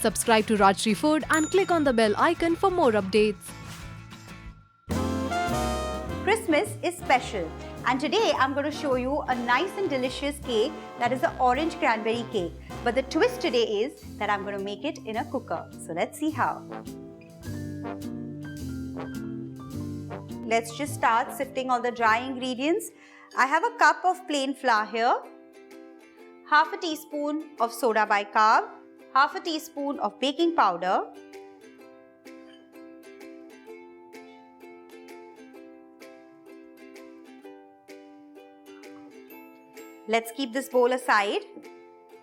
Subscribe to Rajshri Food and click on the bell icon for more updates. Christmas is special, and today I'm going to show you a nice and delicious cake that is the orange cranberry cake. But the twist today is that I'm going to make it in a cooker. So let's see how. Let's just start sifting all the dry ingredients. I have a cup of plain flour here, half a teaspoon of soda bicarb, half a teaspoon of baking powder, let's keep this bowl aside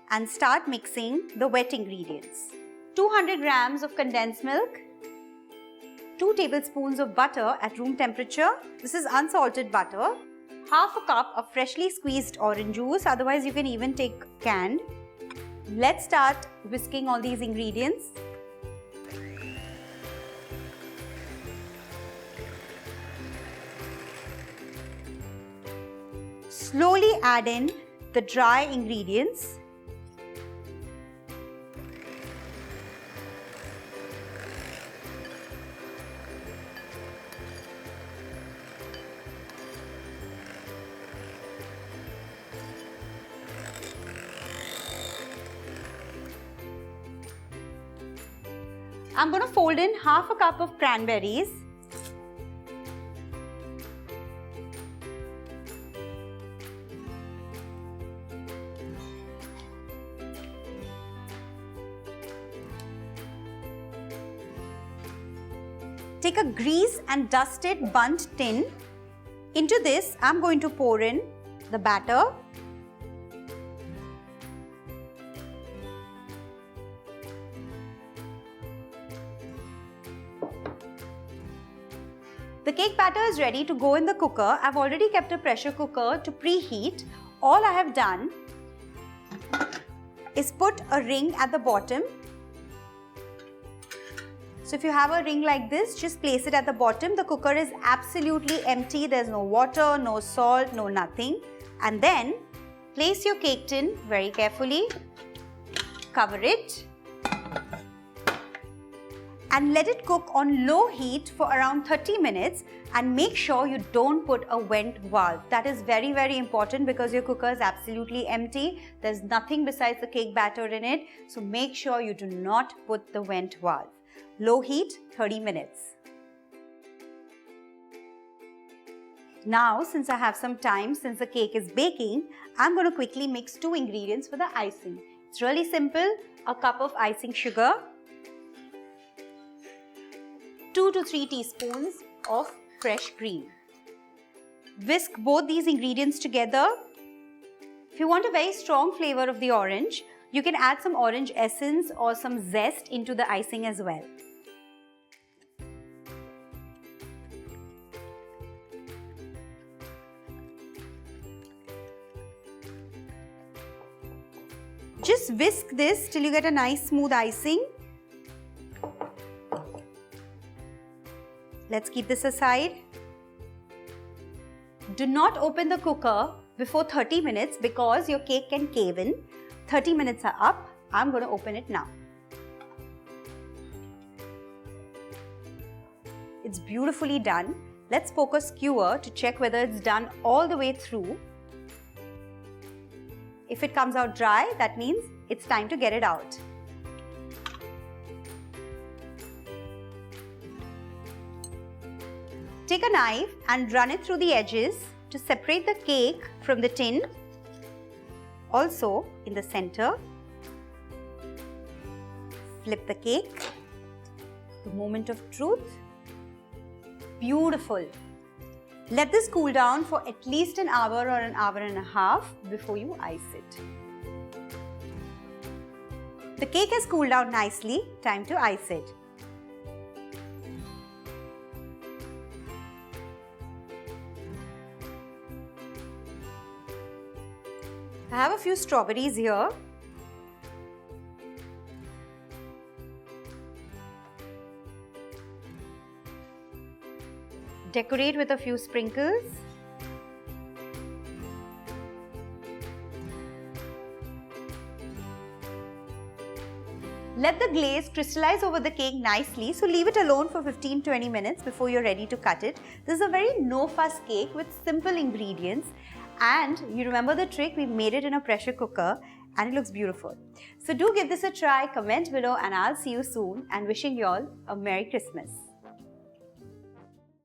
and start mixing the wet ingredients. 200 grams of condensed milk, 2 tablespoons of butter at room temperature. This is unsalted butter. Half a cup of freshly squeezed orange juice, otherwise you can even take canned. Let's start whisking all these ingredients. Slowly add in the dry ingredients. I'm going to fold in half a cup of cranberries. Take a greased and dusted bundt tin. Into this, I'm going to pour in the batter. The cake batter is ready to go in the cooker. I've already kept a pressure cooker to preheat. All I have done is put a ring at the bottom. So if you have a ring like this, just place it at the bottom. The cooker is absolutely empty. There's no water, no salt, no nothing. And then place your cake tin very carefully. Cover it. And let it cook on low heat for around 30 minutes, and make sure you don't put a vent valve. That is very, very important because your cooker is absolutely empty. There's nothing besides the cake batter in it. So make sure you do not put the vent valve. Low heat, 30 minutes. Now, since I have some time, since the cake is baking, I'm going to quickly mix 2 ingredients for the icing. It's really simple. A cup of icing sugar, 2 to 3 teaspoons of fresh cream. Whisk both these ingredients together. If you want a very strong flavor of the orange, you can add some orange essence or some zest into the icing as well. Just whisk this till you get a nice smooth icing. Let's keep this aside. Do not open the cooker before 30 minutes because your cake can cave in. 30 minutes are up. I'm going to open it now. It's beautifully done. Let's poke a skewer to check whether it's done all the way through. If it comes out dry, that means it's time to get it out. Take a knife and run it through the edges to separate the cake from the tin. Also in the center. Flip the cake. The moment of truth. Beautiful. Let this cool down for at least an hour or an hour and a half before you ice it. The cake has cooled down nicely. Time to ice it. I have a few strawberries here. Decorate with a few sprinkles. Let the glaze crystallize over the cake nicely, so leave it alone for 15-20 minutes before you're ready to cut it. This is a very no-fuss cake with simple ingredients, and you remember the trick, we made it in a pressure cooker and it looks beautiful. So do give this a try, comment below, and I'll see you soon, and wishing you all a Merry Christmas.